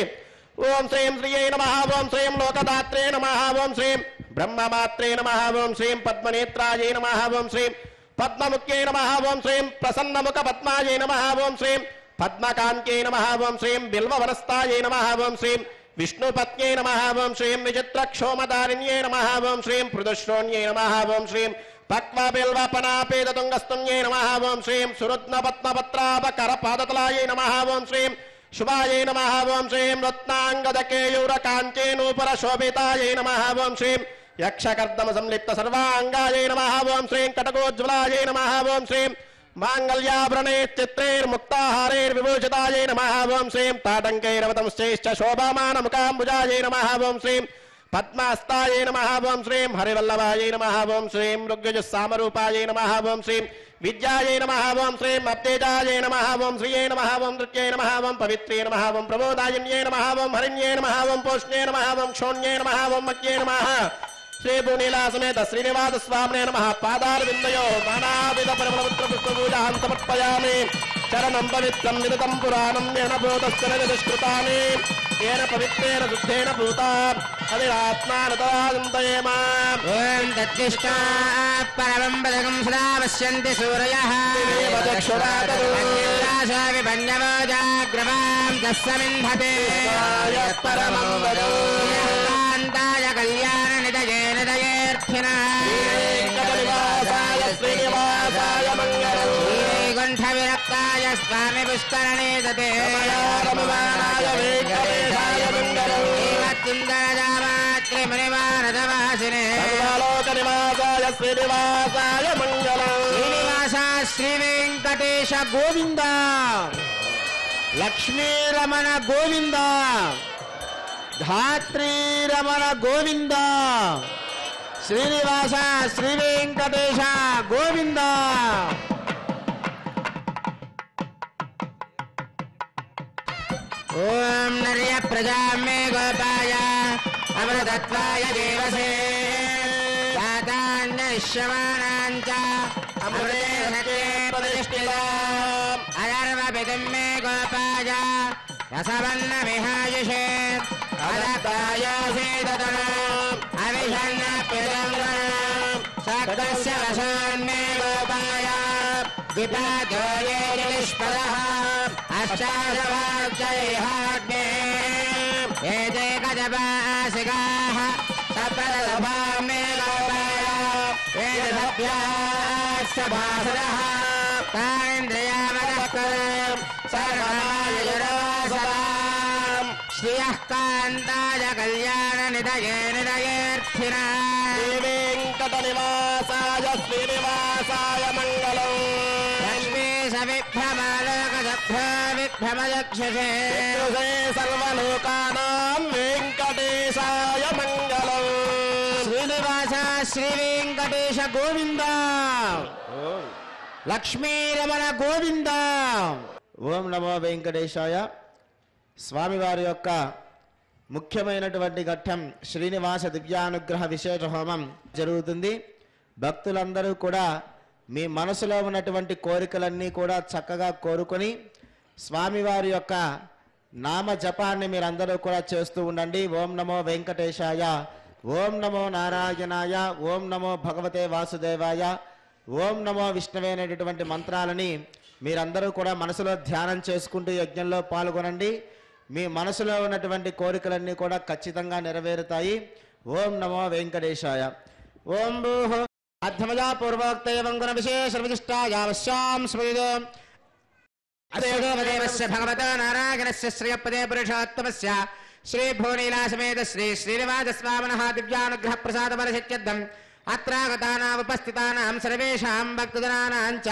ఓం శ్రీం శ్రీయై నమః. ఓం శ్రీం లోకదాత్రే నమః. ఓం శ్రీం బ్రహ్మమాత్రే నమః. ఓం శ్రీం పద్మనేత్రాయై నమః. ఓం శ్రీం పద్మముఖ్యై నమః. ఓం శ్రీం ప్రసన్నముఖ పద్మాయై నమః. ఓం శ్రీం పద్మకాంత్యై నమః. ఓం శ్రీం బిల్వవనస్తాయై నమః. ఓం శ్రీం విష్ణుపత్న్యై నమః. ఓం శ్రీం విచిత్రక్షోమదారిణ్యై నమః. ఓం శ్రీం పృథుశ్రోణ్యై నమః. ఓం శ్రీం పక్వబిల్వపనాపేదతుంగస్తున్యై నమః. ఓం శ్రీం సురుద్నపద్మపత్రాపకరపాదతలాయై నమః. ఓం శ్రీం శుభాయై నమః. ఓం శ్రీం రత్నాంగదకేయూరకాంచేనూపర శోభితాయై నమః. ఓం శ్రీం యక్షకర్దమ సంలిప్త సర్వాంగాయై నమః. ఓం శ్రీం కటకోజ్వలాయై నమః. ఓం శ్రీం మాంగళ్యాభరణే చిత్రైర్ముక్తాహారైర్విభూషితాయై నమః. ఓం శ్రీం తాటంకైరవతంశ్చైశ్చ శోభామానముఖాంబుజాయై నమః. ఓం శ్రీం పద్మాస్తాయై నమః. ఓం శ్రీం హరివల్లభాయై నమః. ఓం శ్రీం ఋగ్యజుస్సామరూపాయై నమః. ఓం శ్రీం విద్యాయై నమః. ఓం శ్రీం అప్తేజాయై నమః. ఓం శ్రీయై నమః. ఓం నృత్యై నమః. ఓం పవిత్రే నమః. ఓం ప్రబోధాయిన్యై నమః. ఓం హరిణ్యై నమః. ఓం పోష్ణ్యై నమః. ఓం క్షోణ్యై నమః. ఓం మక్యై నమః. శ్రీ భూనీలా సమేత శ్రీనివాస స్వామినే నమః. పాదారవిందయో నానావిధ పరిమళపుత్ర పుష్పపూజాం సమర్పయామి. చరణం పవిత్రం విదితం పురాణం ఏన భూతస్థన దుష్కృతాని ఏన పవిత్రేణ శుద్ధేన భూతా అదిరాత్మానతాయంతయేమా. ఓం తత్తిష్టా పరమం పదకం సదా పశ్యంతి సూరయః. విపణ్యవోజాగ్రవాం తస్సమింధతే పరమం వదో. కాంతాయ కళ్యాణ నిదయే నిదయేర్థినః. వెంకటనివాసాయ శ్రీనివాసాయ మంగళం. వైకుంఠ విరక్తాయ స్వామి పుష్కరణే దతే. రమమానాయ వెంకటేశాయ మంగళం. త్రిమునివారదవాసినే సర్వలోకనివాసాయ శ్రీనివాసాయ మంగళం. శ్రీనివాస శ్రీ వెంకటేశ గోవింద. లక్ష్మీరమణ గోవింద. ధాత్రీరమణ గోవింద. శ్రీనివాస శ్రీ వెంకటేశ గోవింద. ఓం నర్య ప్రజా మే గోపాయ అమృతత్వాయ దేవసే. జాతాన్యశ్యమానాంచ అమృతే సత్యే ప్రతిష్ఠితాం. అధర్వపితుం మే గోపాయ రసవన్న విహాయుషే. అదత్తాయోసేతతనాం అవిషన్న పితంగణాం. సక్తస్య వశాన్మే గోపాయ విపాదోయే నిష్పదః. అష్టాదవాక్యైహాగ్నే ఏతే गजपासिकाः सप्रदभां मे वेदभ्याः तारेन्द्रियामदः सर्वमायुरासदां श्रियः कान्ताय कल्याणनिधये निधयेऽर्थिना श्रीवेङ्कटनिवासाय श्रीनिवासाय मङ्गलम् विभ्रमलक्षसे सर्वलोकानां वेङ्कटेशाय मङ्गलम् శ్రీనివాస శ్రీ వెంకటేశ గోవింద లక్ష్మీరమణ గోవింద. ఓం నమో వెంకటేశాయ. స్వామివారి యొక్క ముఖ్యమైనటువంటి ఘట్టం శ్రీనివాస దివ్యానుగ్రహ విశేష హోమం జరుగుతుంది. భక్తులందరూ కూడా మీ మనసులో ఉన్నటువంటి కోరికలన్నీ కూడా చక్కగా కోరుకొని స్వామివారి యొక్క నామ జపాన్ని మీరందరూ కూడా చేస్తూ ఉండండి. ఓం నమో వెంకటేశాయ, ఓం నమో నారాయణాయ, ఓం నమో భగవతే వాసుదేవాయ, ఓం నమో విష్ణువే అనేటటువంటి మంత్రాలని మీరందరూ కూడా మనసులో ధ్యానం చేసుకుంటూ యజ్ఞంలో పాల్గొనండి. మీ మనసులో ఉన్నటువంటి కోరికలన్నీ కూడా ఖచ్చితంగా నెరవేరుతాయి. ఓం నమో వెంకటేశాయ. ఓం భూః అధ్యమజా పూర్వోక్త ఏవం గుణ విశేష విశిష్టాయావశ్యాం స్మృతిదో అదేవదేవస్య భగవతో నారాయణస్య శ్రియపదే పురుషోత్తమస్య శ్రీ భూనీలాసమేత శ్రీ శ్రీనివాస స్వామినః దివ్యానుగ్రహ ప్రసాద పరిషత్యర్థం అత్రాగతానాముపస్థితానాం సర్వేషాం భక్తజనానాం చ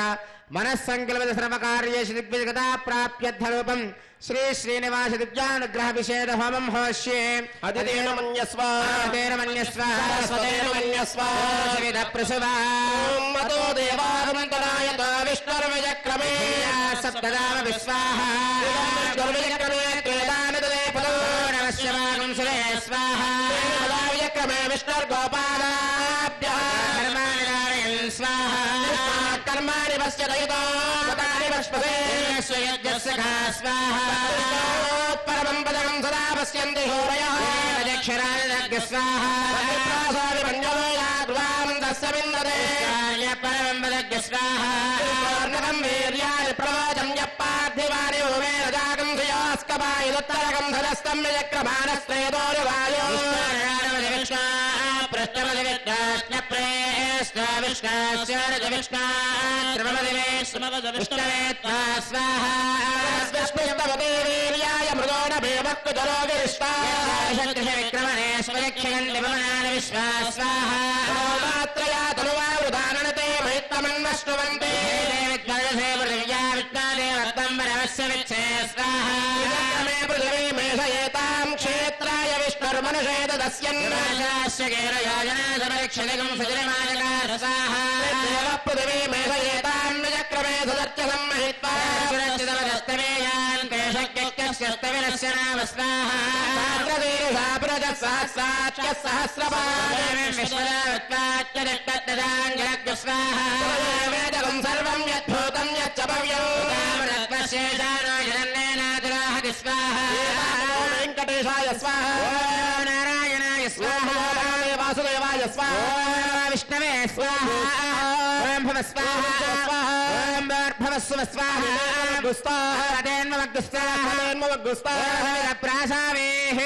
మనస్సంకల్పిత సర్వకార్యేషు దిగ్విజగతా ప్రాప్యర్థరూపం శ్రీ శ్రీనివాస దివ్యానుగ్రహ విశేష హోమం హోష్యే. అదితేన మన్యస్వ అదేన మన్యస్వ సదేన మన్యస్వ సవిద ప్రసువా మతో దేవానంతరాయతో విష్ణుర్విజక్రమే సప్తదామ విశ్వాహ విష్ణుర్విజక్రమే త్వేదానిదే పదో నమస్య వాగం సురే స్వాహ విజక్రమే విష్ణుర్గోపాలాభ్యః కర్మాణి నారాయణ స్వాహ కర్మాణి పశ్యదయతో పదాని పశ్పదే స్వయజ్ఞస్య స్వాహ పరమం పదం సదా పశ్యంతి హోరయః అధ్యక్షరాజ స్వాహ ప్రాసాది పంచమయాద్వాం దస్సవిందదే పరమం పదజ్ఞ స్వాహ పూర్ణకం వీర్యాయ ప్రవాచం యప్పార్థివాని ఉమేన జాగం శ్రేయోస్కపాయుదుత్తరకం సదస్తం విజక్రమానస్త్రేదోరువాయో విష్ణుస్తవతే వీర్యాయ మృదోణ భీమక్తుజరోగిరిష్టాత్రయా తనువావృదానతే మహిత్తమన్వశ్నువంతే విజక్రమే పృథివీ మేషయేతాం క్షేత్రాయ విష్ణుర్మనుషే దస్యన్దేవ పృథివీ మేషయేతాం విజక్రమే సదర్చ సంహిత్వా వేదకం సర్వం యద్భూతం యచ్చ భవ్యం వెంకటేశాయ స్వాహ నారాయణాయ స్వాహ వాసుదేవాయ స్వాహ విష్ణవే స్వాహ ఓం భవ స్వాహ ఓం భర్భవస్వ స్వాహ ప్రాసావేః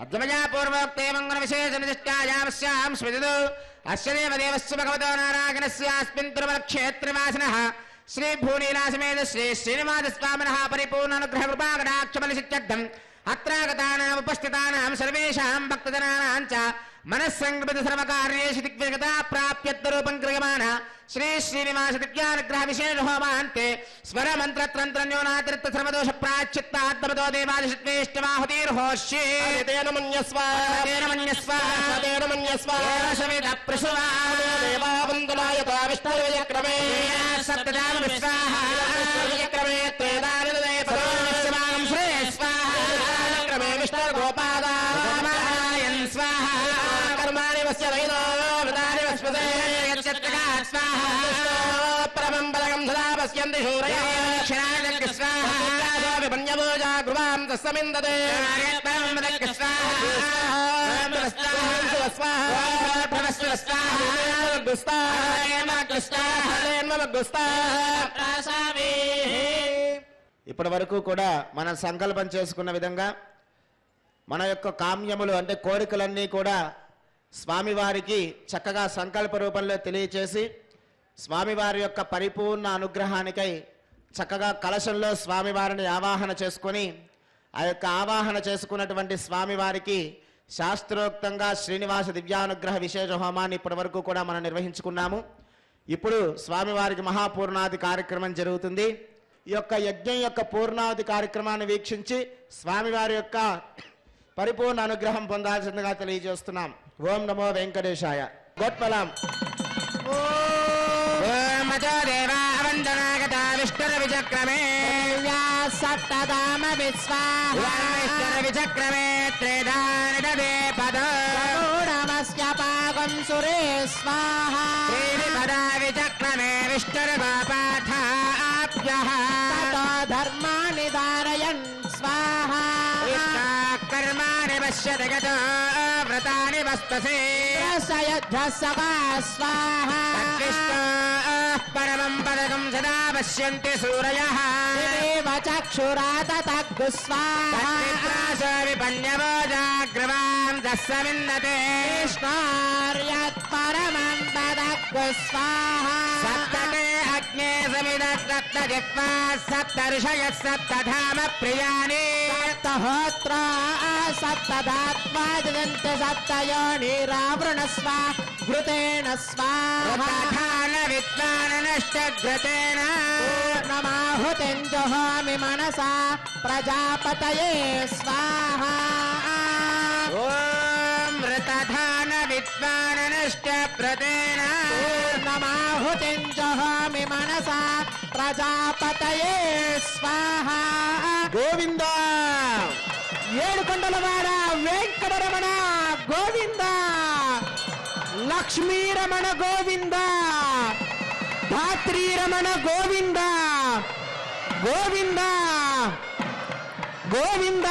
అద్వమజా పూర్వోక్తే మంగళ విశేష నిష్టాయామస్యాం స్మృతిదో అస్య దేవదేవస్య భగవతో నారాయణస్యాస్మిన్ తిరుమలక్షేత్రవాసినః శ్రీ భూనీలాసమేత శ్రీ శ్రీనివాస స్వామినః పరిపూర్ణ అనుగ్రహ కృపాకటాక్షబలిసిత్యర్థం అత్రాగతానాముపస్థితానాం సర్వేషాం భక్తజనానాం చ మనస్సంకల్పిత సర్వకార్యేషు దిగ్విజగతా ప్రాప్యర్థరూపం క్రియమాణ శ్రీ శ్రీనివాస దివ్యానుగ్రహ విశేష హోమాంతే స్వర మంత్ర తంత్ర న్యూనాతిరిక్త సర్వదోష ప్రాచిత్తాత్మతో దేవాదిష్వేష్టమాహుతిర్హోష్యే తేన మన్యస్వ తేన మన్యస్వ తేన మన్యస్వ సవిద ప్రసువా దేవావంతులాయత విష్ణుర్విజక్రమే సప్తదామ విశ్వాహ విజక్రమే త్రేదానిదే పదో శివాగం శ్రే స్వాహ క్రమే విష్ణుర్గోపాదాయన్ స్వాహ కర్మాణి వస్య వైదో వృతాని వస్పదే స్వాహ పరమం పదకం సదా పశ్యంతి శూరయః క్షరాజ స్వాహ విపన్యభోజా గృహాం తస్సమిందతే ఇప్పటి వరకు కూడా మనం సంకల్పం చేసుకున్న విధంగా మన యొక్క కామ్యములు అంటే కోరికలన్నీ కూడా స్వామివారికి చక్కగా సంకల్ప రూపంలో తెలియచేసి స్వామివారి యొక్క పరిపూర్ణ అనుగ్రహానికై చక్కగా కలశంలో స్వామివారిని ఆవాహన చేసుకొని ఆ యొక్క ఆవాహన చేసుకున్నటువంటి స్వామివారికి శాస్త్రోక్తంగా శ్రీనివాస దివ్యానుగ్రహ విశేష హోమాన్ని ఇప్పటి వరకు కూడా మనం నిర్వహించుకున్నాము. ఇప్పుడు స్వామివారికి మహాపూర్ణాది కార్యక్రమం జరుగుతుంది. ఈ యొక్క యజ్ఞం యొక్క పూర్ణావధి కార్యక్రమాన్ని వీక్షించి స్వామివారి యొక్క పరిపూర్ణ అనుగ్రహం పొందాల్సిందిగా తెలియజేస్తున్నాం. ఓం నమో వెంకటేశాయ. గోత్పలం విచక్రమే సప్తదామ విశ్వావిచక్రమే త్రేధానిదే పదమస్య పాగం సురే స్వాహా పదా విచక్రమే విష్ణుర్గోపాఠాభ్యః ధర్మాని ధారయన్ స్వాహా కర్మాణి పశ్యతి గతో వ్రతాని వస్తసే సయద్ధస్సవా స్వాహా పరమం పదకం సదా పశ్యంతి సూరయః చక్షురాతగ్గు స్వాహా విపన్యవో జాగ్రవాం దస్సమిన్నతే కృష్ణార్యత్ పరమం పదగ్గు స్వాహా సప్తతే అగ్నే సమిదత్రత్న జిహ్వా సప్తర్షయః సప్తధామ ప్రియాని సప్తహోత్రా సప్తధాత్వాదిదంత సప్తయోనిరావృణస్వ ఘృతేన స్వాహా విద్వాననష్టఘృతేన పూర్ణమాహుతిం జుహోమి మనసా ప్రజాపతయే స్వాహా ఓం మృతధాన విద్వాననష్టఘృతేన పూర్ణమాహుతిం జుహోమి మనసా ప్రజాపతయే స్వాహా. గోవింద ఏడుకొండలవాడ వెంకటరమణ గోవింద, లక్ష్మీరమణ గోవింద, ధాత్రీరమణ గోవింద గోవింద గోవింద.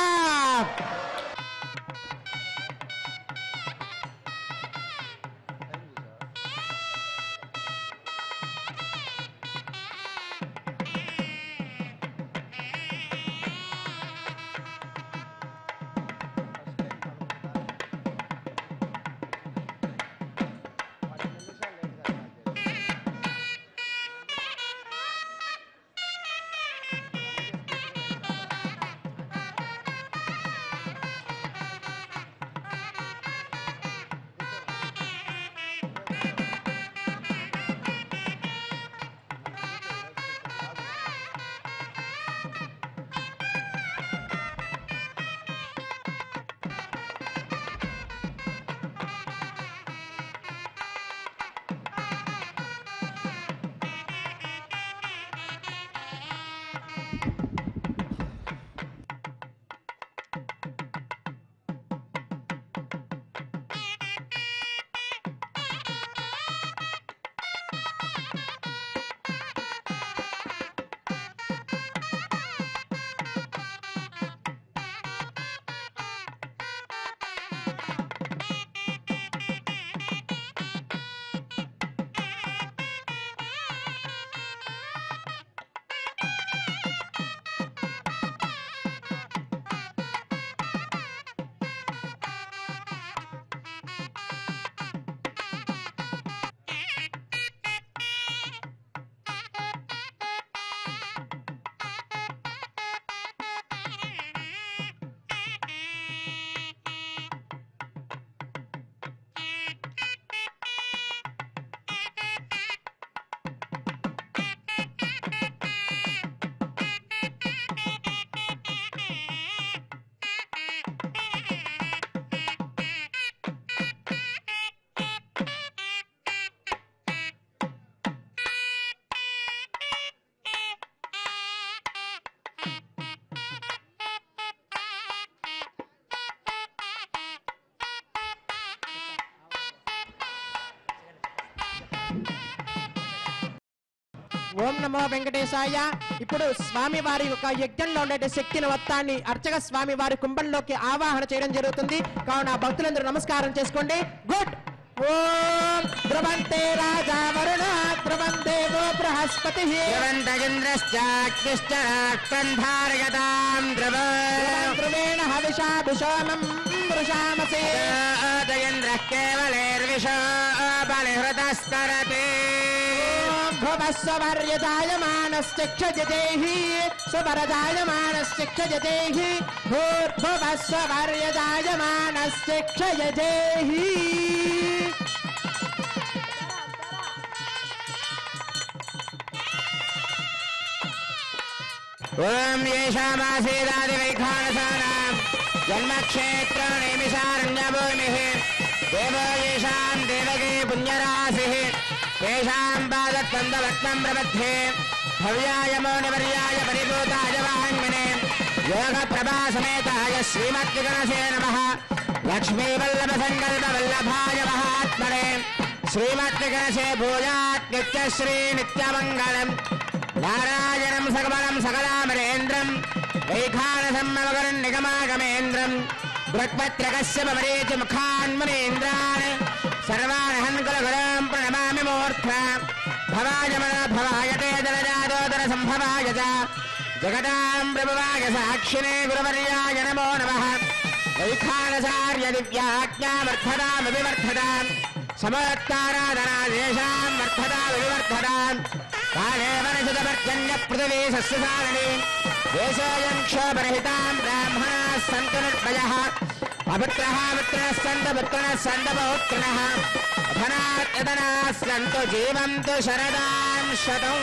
ఓం నమో వెంకటేశాయ. ఇప్పుడు స్వామి వారి యొక్క యజ్ఞంలో ఉండే శక్తిని మొత్తాన్ని అర్చక స్వామి వారి కుంభంలోకి ఆవాహన చేయడం జరుగుతుంది. కావున భక్తులందరూ నమస్కారం చేసుకోండి. గుడ్ ఓం ధ్రువంతే రాజా వరుణ ధ్రువం దేవో బృహస్పతిః ధ్రువంతగింద్రశ్చాగ్నిశ్చ రాష్ట్రంధారయతాం ధ్రువం ధ్రువేణ హవిషా భుషోమం వృషామసే ఇంద్రః కేవలేర్విషో బలిహృతస్తరతే భువస్వర్యజాయమానశ్చక్షజతేః సువరజాయమానశ్చక్షజతేః భూర్భువస్వర్యజాయమానశ్చక్షజతేః ఓం యేషామాసీదాదివైఖానసానాం జన్మక్షేత్రనిమిషారణ్యభూమిః దేవో యేషాం దేవకీ పుణ్యరాశిః తేషాం పాదత్వందవత్నం ప్రబध्ये భవ్యాయమో నివర్యాయ పరిభూతాయ వాంగ్మనే యోగప్రభాసమేతాయ శ్రీమద్విగణసే నమః లక్ష్మీవల్లభసంకల్పవల్లభాయ మహాత్మనే శ్రీమద్విగణసే భూయాత్ నిత్యశ్రీ నిత్యమంగళం నారాయణం సకమలం సకలామరేంద్రం వైఖానసం మమగరం నిగమాగమేంద్రం దృక్పత్రకస్యమరేతి ముఖాన్మునేంద్రాన్ సర్వాన్ కులగురం ప్రణమామి మూర్ధ్వ భవాయ మన భవాయ తే దరజాదోదర సంభవాయ చ జగదాం ప్రభువాయ సాక్షినే గురువర్యాయ నమో నమః వైఖానసార్య దివ్యాజ్ఞావర్ధతామవివర్ధతాం సమోత్తారాధనాదేశాం వర్ధతామవివర్ధతాం కాలే వనశతపర్జన్య పృథివీ సస్యశాలినీ దేశోऽयं క్షోభరహితాం బ్రాహ్మణాः సन्तు నిర్భయः అపుత్రः పుత్రः సन्तు పుత్రిణः సन्तు పౌత్రిణः అధనాः యతనాः సन्तు జీవంతు శరదాం శతం